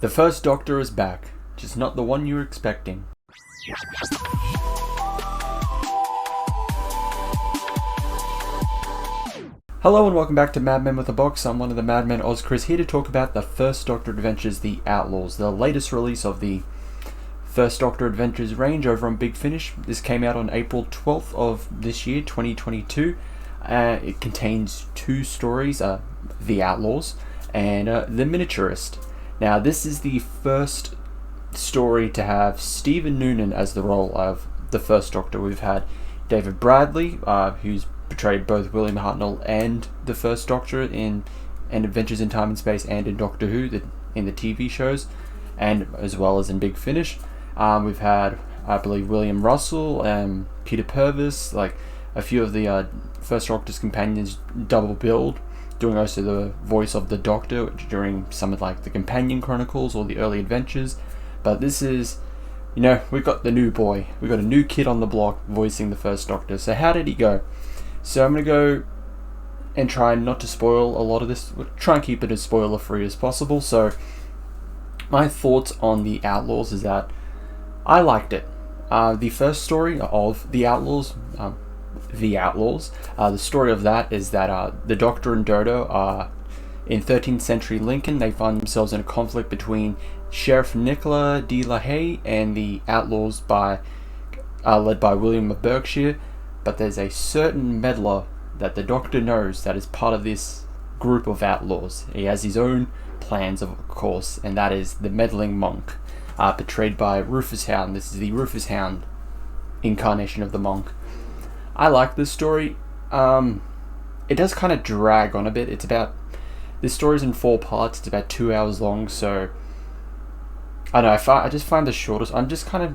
The First Doctor is back, just not the one you were expecting. Hello and welcome back to Madmen with a Box. I'm one of the Madmen, Chris, here to talk about The First Doctor Adventures, The Outlaws, the latest release of the First Doctor Adventures range over on Big Finish. This came out on April 12th of this year, 2022. It contains two stories, The Outlaws and The Miniaturist. Now, this is the first story to have Stephen Noonan as the role of the First Doctor. We've had David Bradley, who's portrayed both William Hartnell and the First Doctor in Adventures in Time and Space and in Doctor Who, in the TV shows, and as well as in Big Finish. We've had, I believe, William Russell and Peter Purvis, like a few of the First Doctor's companions double billed, doing also the voice of the Doctor during some of like the Companion Chronicles or the early adventures. But this is, we've got the new boy. We've got a new kid on the block voicing the First Doctor. So how did he go? So I'm going to go and try not to spoil a lot of this. We'll try and keep it as spoiler free as possible. So my thoughts on The Outlaws is that I liked it. The first story of The Outlaws, the story of that is that the Doctor and Dodo are in 13th century Lincoln. They find themselves in a conflict between Sheriff Nicola de la Haye and the Outlaws led by William of Berkshire. But there's a certain meddler that the Doctor knows that is part of this group of outlaws. He has his own plans, of course, and that is the Meddling Monk, portrayed by Rufus Hound. This is the Rufus Hound incarnation of the monk. I like this story. It does kind of drag on a bit. This story's in 4 parts. It's about 2 hours long, so I don't know. I just find the shortest. I'm just kind of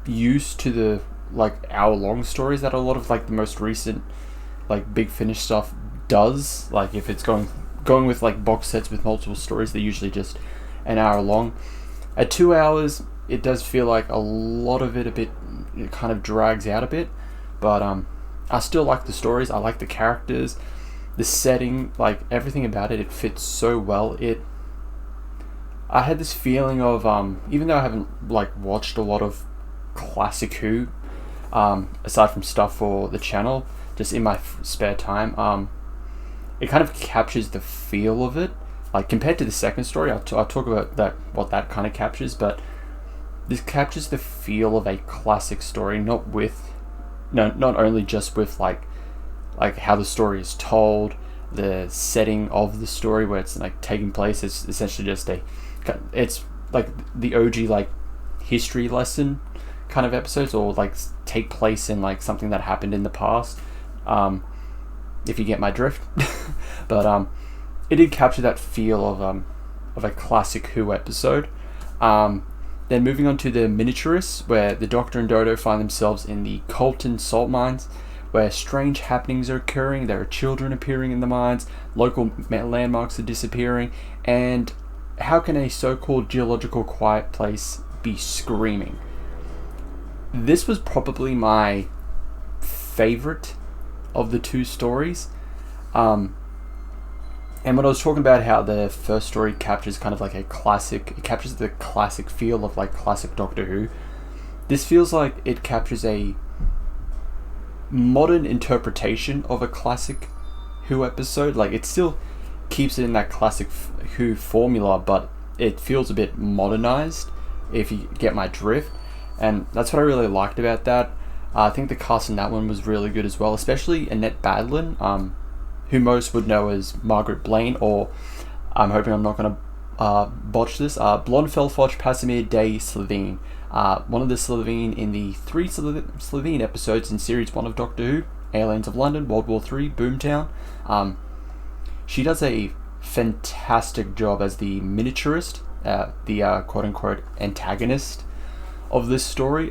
used to the hour-long stories that a lot of the most recent Big Finish stuff does. If it's going with box sets with multiple stories, they're usually just an hour long. At 2 hours, it does feel like a lot of it kind of drags out a bit. But I still like the stories. I like the characters, the setting, everything about it. It fits so well. I had this feeling of even though I haven't watched a lot of classic Who, aside from stuff for the channel, just in my spare time, it kind of captures the feel of it. Compared to the second story, I'll talk about what that kind of captures, but this captures the feel of a classic story, not only just with how the story is told, the setting of the story where it's taking place. It's essentially just it's the OG history lesson kind of episodes, or take place in something that happened in the past, if you get my drift. But it did capture that feel of a classic Who episode. Then moving on to the Miniaturists, where the Doctor and Dodo find themselves in the Colton salt mines, where strange happenings are occurring. There are children appearing in the mines, local landmarks are disappearing, and how can a so-called geological quiet place be screaming? This was probably my favorite of the two stories. And when I was talking about how the first story captures kind of a classic, it captures the classic feel of classic Doctor Who, this feels like it captures a modern interpretation of a classic Who episode. It still keeps it in that classic Who formula, but it feels a bit modernized, if you get my drift. And that's what I really liked about that. I think the cast in that one was really good as well, especially Annette Badlin, who most would know as Margaret Blaine, or I'm hoping I'm not going to botch this, Blondfelfoch Pasimir de Slevene, one of the Slevene in the 3 Slevene episodes in Series 1 of Doctor Who, Aliens of London, World War III, Boomtown. She does a fantastic job as the miniaturist, the quote-unquote antagonist of this story.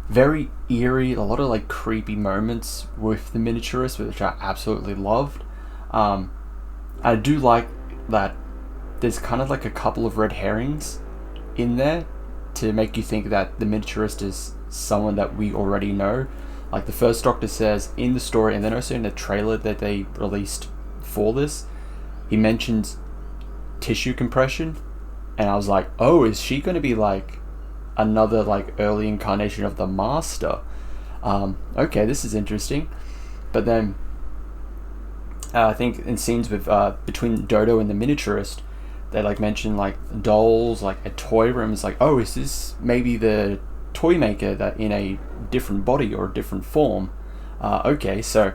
Very eerie, a lot of creepy moments with the miniaturist, which I absolutely loved. I do like that there's kind of a couple of red herrings in there to make you think that the miniaturist is someone that we already know. The First Doctor says in the story, and then also in the trailer that they released for this, he mentions tissue compression and I was like, oh, is she going to be like another like early incarnation of the Master? Okay, this is interesting. But then I think in scenes with between Dodo and the Miniaturist, they like mention like dolls, like a toy room. It's like, oh, is this maybe the toy maker that in a different body or a different form? Okay, so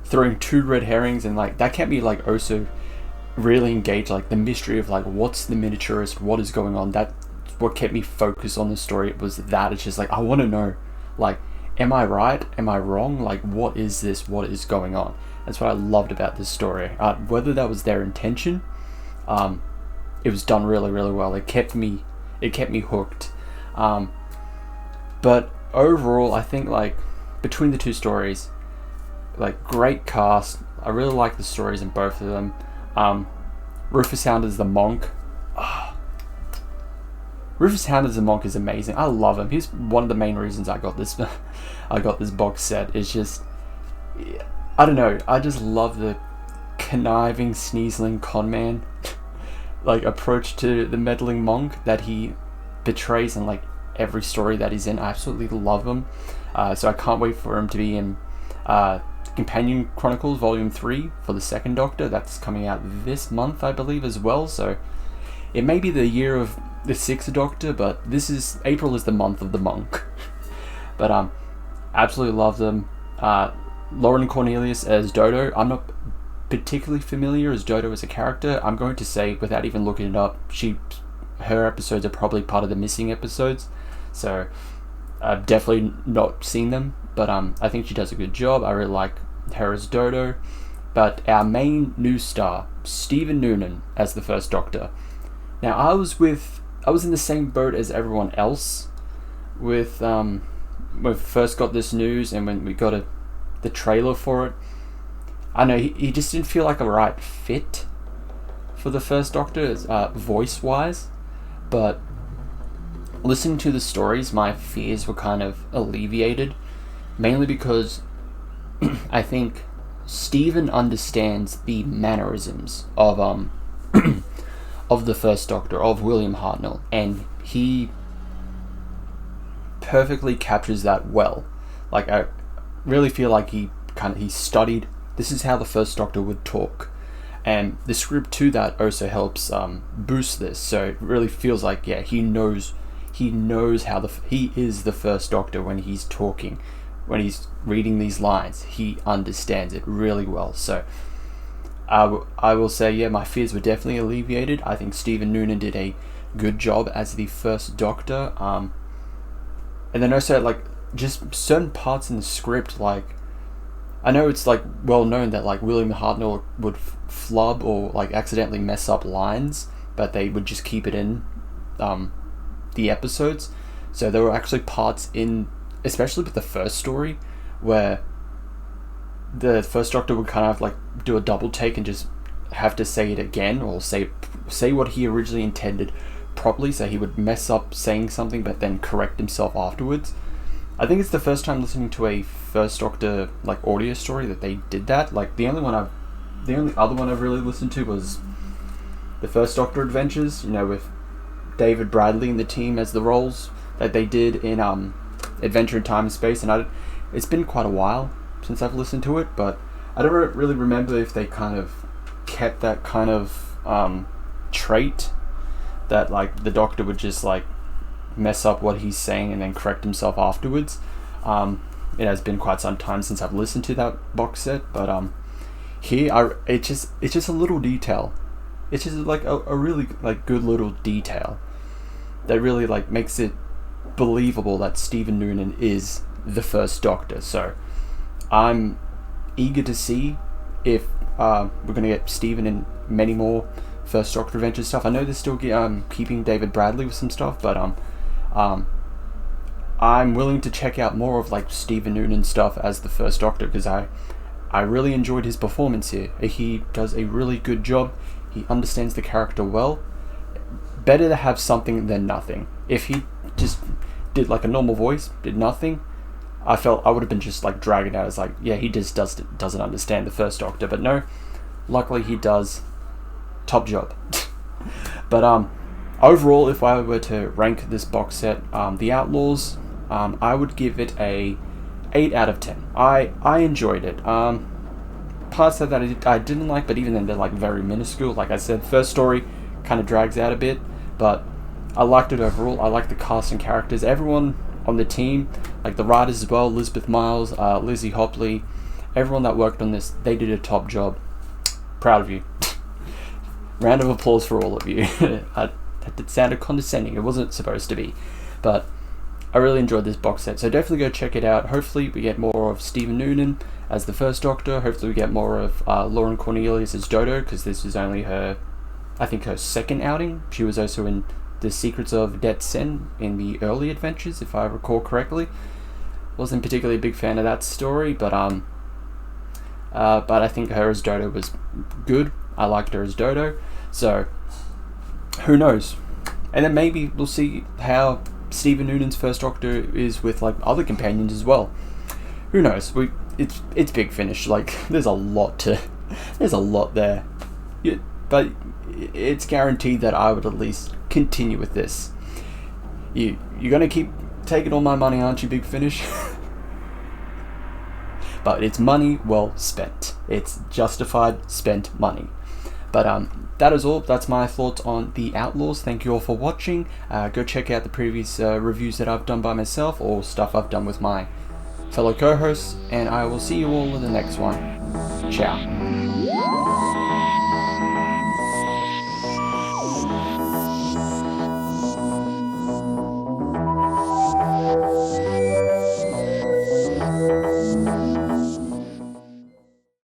throwing two red herrings, and like that kept me like also really engaged, like the mystery of like what's the Miniaturist, what is going on. That's what kept me focused on the story. It was that it's just like I want to know, like, am I right, am I wrong, like what is this, what is going on? That's what I loved about this story. Whether that was their intention, it was done really, really well. It kept me hooked. But overall, I think like between the two stories, like great cast. I really like the stories in both of them. Rufus Hound as the monk. Rufus Hound as the monk is amazing. I love him. He's one of the main reasons I got this. I got this box set. It's just, I don't know. I just love the conniving, sneezling conman like approach to the Meddling Monk that he betrays in like every story that he's in. I absolutely love him. So I can't wait for him to be in Companion Chronicles Volume 3 for the Second Doctor. That's coming out this month, I believe, as well. So it may be the year of the Sixth Doctor, but April is the month of the monk. But absolutely love them. Lauren Cornelius as Dodo. I'm not particularly familiar as Dodo as a character. I'm going to say, without even looking it up, her episodes are probably part of the missing episodes. So I've definitely not seen them, but I think she does a good job. I really like her as Dodo. But our main new star, Stephen Noonan as the First Doctor. Now I was in the same boat as everyone else with when we first got this news and when we got the trailer for it. I know he just didn't feel like a right fit for the First Doctor, voice wise, but listening to the stories, my fears were kind of alleviated, mainly because I think Stephen understands the mannerisms of of the First Doctor, of William Hartnell, and he perfectly captures that well. Like, I really feel like he studied, this is how the First Doctor would talk, and the script to that also helps boost this. So it really feels like, yeah, he knows how he is the First Doctor when he's talking, when he's reading these lines. He understands it really well. So I will say, yeah, my fears were definitely alleviated. I think Stephen Noonan did a good job as the First Doctor. And then also, like, just certain parts in the script, like, I know it's, like, well known that, like, William Hartnell would flub or, like, accidentally mess up lines, but they would just keep it in the episodes. So there were actually parts in, especially with the first story, where the First Doctor would kind of like do a double take and just have to say it again, or say what he originally intended properly. So he would mess up saying something but then correct himself afterwards. I think it's the first time listening to a First Doctor like audio story that they did that. Like the only other one I've really listened to was the First Doctor Adventures, with David Bradley and the team as the roles that they did in Adventure in Time and Space, and it's been quite a while since I've listened to it, but I don't really remember if they kind of kept that kind of trait that like the Doctor would just like mess up what he's saying and then correct himself afterwards. It has been quite some time since I've listened to that box set, but it's just a little detail. It's just like a really like good little detail that really like makes it believable that Stephen Noonan is the First Doctor. So I'm eager to see if we're going to get Stephen in many more First Doctor Adventure stuff. I know they're still keeping David Bradley with some stuff, but I'm willing to check out more of like Stephen Noonan stuff as the First Doctor, because I really enjoyed his performance here. He does a really good job. He understands the character well. Better to have something than nothing. If he just did like a normal voice, did nothing, I felt I would have been just like dragging out as like, yeah, he just doesn't understand the First Doctor. But no, luckily he does. Top job. But overall, if I were to rank this box set, The Outlaws, I would give it a 8 out of 10. I enjoyed it. Parts of that I didn't like, but even then they're like very minuscule. Like I said, first story kind of drags out a bit, but I liked it overall. I liked the cast and characters. Everyone on the team, like the writers as well, Elizabeth Miles, Lizzie Hopley, everyone that worked on this, they did a top job. Proud of you. Round of applause for all of you. That sounded condescending. It wasn't supposed to be, but I really enjoyed this box set, so definitely go check it out. Hopefully we get more of Stephen Noonan as the first Doctor. Hopefully we get more of Lauren Cornelius as Dodo, because this is only her, I think, her second outing. She was also in The Secrets of Det Sen in the early adventures, if I recall correctly. Wasn't particularly a big fan of that story, but I think her as Dodo was good. I liked her as Dodo, so who knows? And then maybe we'll see how Stephen Noonan's first Doctor is with like other companions as well. Who knows? It's Big Finish. Like there's a lot there. But it's guaranteed that I would at least continue with this. You're gonna keep taking all my money, aren't you, Big Finish? But it's money well spent. It's justified spent money. But that is all. That's my thoughts on The Outlaws. Thank you all for watching. Go check out the previous reviews that I've done by myself, or stuff I've done with my fellow co-hosts, and I will see you all in the next one. Ciao.